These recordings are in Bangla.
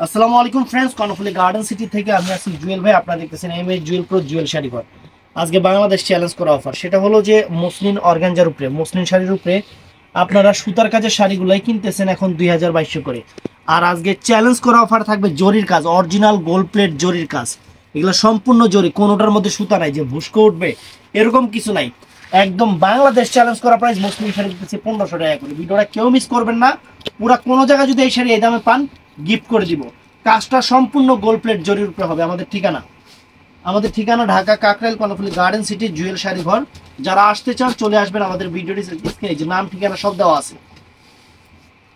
আসসালামু আলাইকুম ফ্রেন্ডস, কর্ণফুলী গার্ডেন সিটি থেকে আমি আছি জুয়েল ভাই। আপনারা দেখতেছেন এমএস জুয়েল প্রো জুয়েল শাড়ি ঘর। আজকে বাংলাদেশ চ্যালেঞ্জ করা অফার, সেটা হলো যে মসলিন অর্গানজার উপরে, মসলিন শাড়ির উপরে আপনারা সুতার কাজের শাড়িগুলাই কিনতেছেন এখন 2200 করে। আর আজকে চ্যালেঞ্জ করা অফার থাকবে জরির কাজ, অরিজিনাল গোল্ড প্লেট জরির কাজ। এগুলো সম্পূর্ণ জরি, কোনোটার মধ্যে সুতা নাই যে ভুস্কো উঠবে এরকম কিছু নাই। একদম বাংলাদেশ চ্যালেঞ্জ করা প্রাইস, মসলিন শাড়ি দিতেছি 1500 টাকা করে। ভিডিওটা কেউ মিস করবেন না, পুরা কোনো জায়গায় যদি এই শাড়ি এই দামে পান গিফট করে দিব। কাজটা সম্পূর্ণ গোল্ড প্লেট জরির উপরে হবে। আমাদের ঠিকানা ঢাকা কাকরাইল কর্ণফুলী গার্ডেন সিটি জুয়েল শাড়ি ঘর। যারা আসতে চান চলে আসবেন, আমাদের ভিডিওটি স্ক্রিনে যে নাম ঠিকানা সব দেওয়া আছে।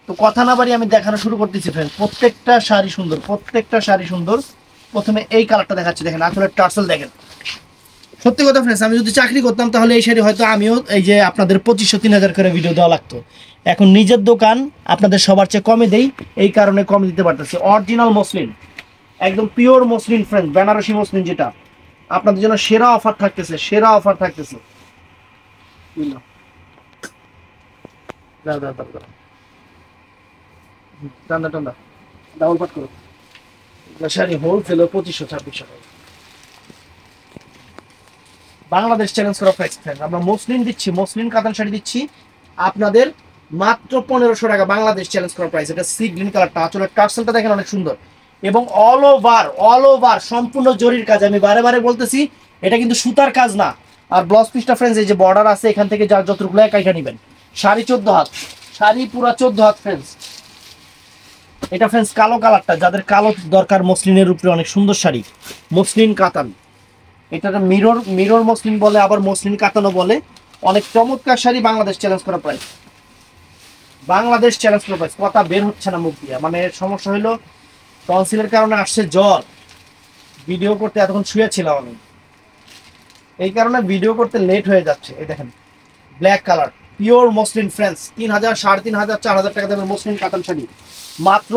তো কথা না বাড়ি আমি দেখানো শুরু করতেছি ফ্রেন্ড। প্রত্যেকটা শাড়ি সুন্দর, প্রত্যেকটা শাড়ি সুন্দর। প্রথমে এই কালারটা দেখাচ্ছি, দেখেন আসলে টার্সেল দেখেন। সত্যি কথা ফ্রেন্ডস, আমি যদি চাকরি করতাম তাহলে এই শাড়ি হয়তো আমিও এই যে আপনাদের 2500-3000 করে ভিডিও দেওয়া লাগতো। এখন নিজের দোকান, আপনাদের সবার চেয়ে কমে দেই, এই কারণে কম দিতে পারতেছি। অরিজিনাল মসলিন, একদম pure muslin friend, Banarasi muslin, যেটা আপনাদের জন্য সেরা অফার থাকতেছে, সেরা অফার থাকতেছে। দাও দাও দাও দাও, টান্দা টান্দা, ডাবল পাট করো। শাড়ি হোলসেল 2500-2600 টাকা। বাংলাদেশ চ্যালেঞ্জ করা প্রাইস ফ্রেন্ড, আমরা মসলিন দিচ্ছি, মসলিন কাতান শাড়ি দিচ্ছি আপনাদের মাত্র 1500 টাকা। বাংলাদেশ চ্যালেঞ্জ করা প্রাইস। এটা সি গ্রিন কালারটা, আসলে টার্সেলটা দেখেন অনেক সুন্দর এবং অল ওভার সম্পূর্ণ জরির কাজ। আমি বারে বারে বলতেছি, এটা কিন্তু সুতার কাজ না। আর ব্লাউজ পিসটা ফ্রেন্ডস, এই যে বর্ডার আছে এখান থেকে যার যতটুকু কাইটা নেবেন। শাড়ি 14 হাত, শাড়ি পুরা 14 হাত ফ্রেন্ডস। এটা ফ্রেন্ডস কালো কালারটা, যাদের কালো দরকার মসলিনের উপরে অনেক সুন্দর শাড়ি, মসলিন কাতান। এটা মিরর মিরর মসলিন বলে, আবার মসলিন কাতানো বলে। অনেক চমৎকার শাড়ি, বাংলাদেশ চ্যালেঞ্জ করা প্রাইস। বাংলাদেশ চ্যালেঞ্জ করা প্রাইস। কথা বের হচ্ছে না মুখ দিয়ে, মানে সমস্যা হলো টনসিলের কারণে আসছে জ্বর। ভিডিও করতে এতক্ষণ শুয়েছিলাম আমি, এই কারণে ভিডিও করতে লেট হয়ে যাচ্ছে। এই দেখেন black colour, pure muslin friends. 3000, 3500, 4000 টাকা দামের মসলিন কাতান শাড়ি মাত্র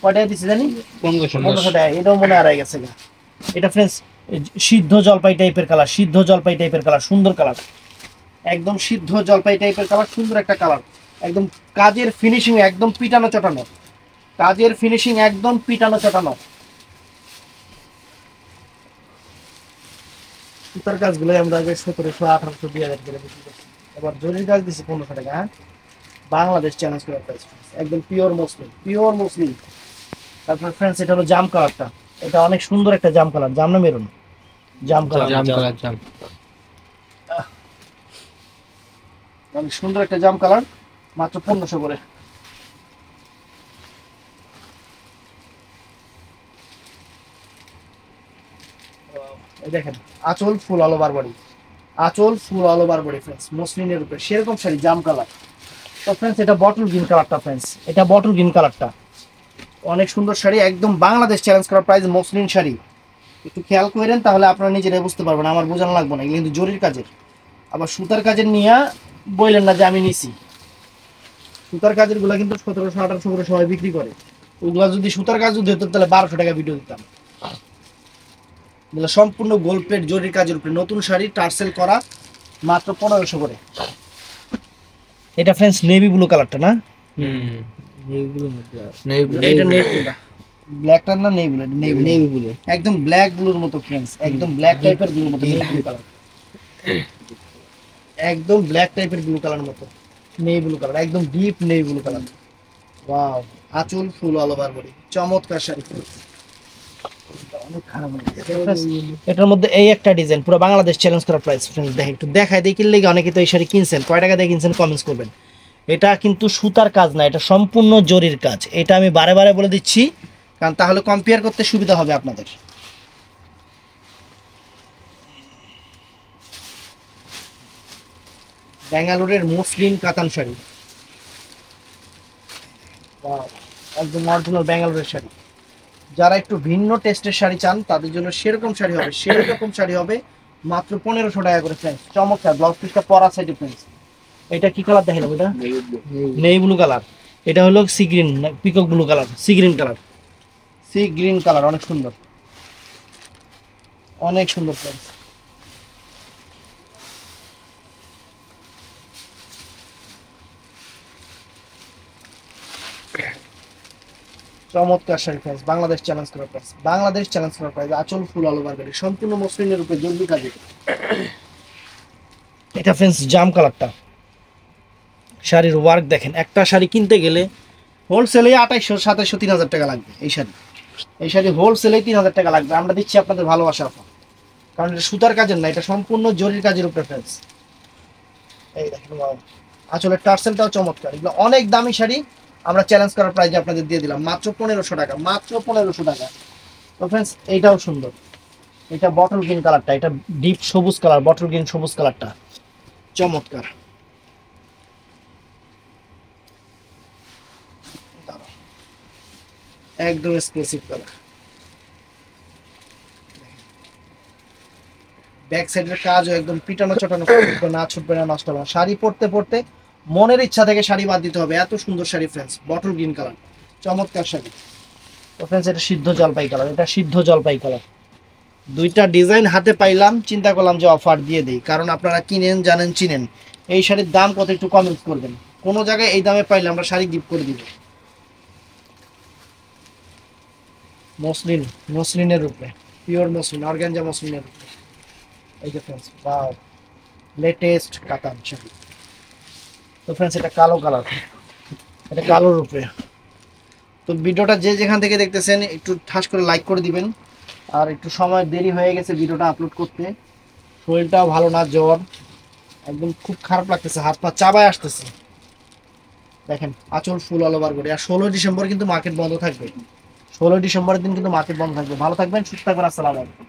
কয়টায় দিচ্ছি জানি? 1500 টাকা। এটাও মনে হারাই গেছে গা। এটা ফ্রেন্ডস সিদ্ধ জলপাই টাইপের কালার, সিদ্ধ জলপাই টাইপের কালার, সুন্দর কালার, একদম সিদ্ধ জলপাই টাইপের কালার, সুন্দর একটা কালার। একদম কাজের ফিনিশিং একদম পিটানো চটানো, কাজের ফিনিশিং একদম পিটানো চটানো। সুতার কাজগুলো আমরা আগে 1700, 1800, 2000 করে বিক্রি করছি। এবার জরির কাজ দিচ্ছি 1500 টাকা। হ্যাঁ, বাংলাদেশ চ্যালেঞ্জ করার প্রাইস, একদম পিওর মুসলিম, পিওর মুসলিম। তারপর ফ্রেন্ডস এটা হলো জাম কালারটা, এটা অনেক সুন্দর একটা জাম কালার, জাম না মেরুন, জাম কালার, অনেক সুন্দর একটা জাম কালার, মাত্র 1500 করে। এই দেখেন আঁচল ফুল অল ওভার বডি, আঁচল full all over body friends, মসলিনের উপরে সেরকম শাড়ি জাম কালার। তো ফ্রেন্ডস এটা বটল গ্রিন কালারটা ফ্রেন্ডস, এটা বটল গ্রিন কালারটা অনেক সুন্দর শাড়ি, একদম বাংলাদেশ চ্যালেঞ্জ করার প্রাইস মসলিন শাড়ি। একটু খেয়াল করেন তাহলে আপনারা নিজেরাই বুঝতে পারবেন, আমার বোঝানো লাগবে না। এগুলো কিন্তু জরির কাজের, আবার সুতার কাজের নিয়ে বললেন না যে আমি নিছি। সুতার কাজের গুলা কিন্তু 1700, 1800 করে সবাই বিক্রি করে। ওগুলা যদি সুতার কাজ যদি হতো তাহলে 1200 টাকা ভিডিও দিতাম। এগুলো সম্পূর্ণ গোল্ড প্লেট জরির কাজের উপরে নতুন শাড়ি, টার্সেল করা, মাত্র 1500 করে। এটা ফ্রেন্ডস নেভি ব্লু কালারটা না? এটা নেভি, ব্ল্যাকটা না নেভি ব্লু, নেভি ব্লু, একদম ব্ল্যাক ব্লুর মতো ফ্রেন্ডস, একদম ব্ল্যাক টাইপের ব্লুর মতো, নেভি ব্লু কালার, একদম ব্ল্যাক টাইপের ব্লু কালার মতো, নেভি ব্লু কালার, একদম deep navy blue colour. Wow, আঁচল ফুল অল ওভার বডি, চমৎকার শাড়ি। অনেক খারাপ এটার মধ্যে এই একটা ডিজাইন, পুরো বাংলাদেশ চ্যালেঞ্জ করা প্রাইস ফ্রেন্ডস। দেখেন একটু দেখাই দেখি, লেগে অনেকে তো এই শাড়ি কিনছেন, কয় টাকা দিয়ে কিনছেন কমেন্টস করবেন। এটা কিন্তু সুতার কাজ না, এটা সম্পূর্ণ জরির কাজ। এটা আমি বারে বারে বলে দিচ্ছি, কারণ তাহলে কম্পেয়ার করতে সুবিধা হবে আপনাদের। ব্যাঙ্গালোরের মসলিন কাতান শাড়ি, Wow, একদম অরিজিনাল ব্যাঙ্গালোরের শাড়ি। যারা একটু ভিন্ন টেস্টের শাড়ি চান তাদের জন্য সেরকম শাড়ি হবে, সেই রকম শাড়ি হবে মাত্র 1500 টাকা করে ফ্রেন্ডস। চমৎকার ব্লাউজ পিসটা পরা সাইডে ফ্রেন্ডস। এটা কি কালার দেখেন? এটা নেই ব্লু কালার, এটা হলো sea green, peacock blue colour, sea green colour, sea green colour, অনেক সুন্দর, অনেক সুন্দর ফ্রেন্ডস। চমৎকার শাড়ি প্রাইস, বাংলাদেশ চ্যালেঞ্জ করা প্রাইস, বাংলাদেশ চ্যালেঞ্জ করা প্রাইস। আঁচল ফুল অল ওভার গড়ি, সম্পূর্ণ মসলিনের উপরে জলদি কাজে। এটা ফ্রেন্ডস জাম কালারটা, শাড়ির ওয়ার্ক দেখেন। একটা শাড়ি কিনতে গেলে হোলসেলে 2800 2700 3000 টাকা লাগবে। এই শাড়ি হোলসেলে 3000 টাকা লাগবে। আমরা দিচ্ছি আপনাদের ভালোবাসা অফার, কারণ এটা সুতার কাজের না, এটা সম্পূর্ণ জরির কাজের উপরে ফ্রেন্ডস। এই দেখেন আঁচলের টার্সেলটাও চমৎকার। এগুলো অনেক দামি শাড়ি, আমরা চ্যালেঞ্জ করার প্রাইজে আপনাদের দিয়ে দিলাম মাত্র 1500 টাকা, মাত্র 1500 টাকা। তো ফ্রেন্ডস এইটাও সুন্দর, এটা বটল গ্রিন কালারটা, এটা ডিপ সবুজ কালার, বটল গ্রিন সবুজ কালারটা চমৎকার। একদম এক্সক্লুসিভ কালার। ব্যাক সাইডের কাজও একদম পিটানো চটানো, না ছুটবে না, নষ্ট হবে না। শাড়ি পরতে পরতে মনের ইচ্ছা থেকে শাড়ি বাদ দিতে হবে, এত সুন্দর sari friends. Bottle green colour, চমৎকার শাড়ি। তো ফ্রেন্ডস এটা সিদ্ধ জলপাই কালার, এটা সিদ্ধ জলপাই কালার। দুইটা ডিজাইন হাতে পাইলাম, চিন্তা করলাম যে অফার দিয়ে দিই, কারণ আপনারা কিনেন, জানেন, চিনেন। এই শাড়ির দাম কত একটু কমেন্ট করবেন, কোনো জায়গায় এই দামে পাইলে আমরা শাড়ি গিফট করে দিব। মসলিন, মসলিনের উপরে, পিওর মসলিন, অর্গানজা মসলিনের উপরে। এই যে ফ্রেন্ডস ওয়াও, লেটেস্ট কাতান শাড়ি। তো ফ্রেন্ডস এটা কালো কালার, এটা কালোর উপরে। তো ভিডিওটা যে যেখান থেকে দেখতেছেন একটু ঠাস করে লাইক করে দিবেন। আর একটু সময় দেরি হয়ে গেছে ভিডিওটা আপলোড করতে, শরীরটাও ভালো না, জ্বর, একদম খুব খারাপ লাগতেছে, হাত পা চাবায় আসতেছে। দেখেন আঁচল ফুল অল ওভার করে। আর 16 ডিসেম্বর কিন্তু মার্কেট বন্ধ থাকবে, 16 ডিসেম্বরের দিন কিন্তু মার্কেট বন্ধ থাকবে। ভালো থাকবেন, সুস্থ থাকবেন, আসসালামু আলাইকুম।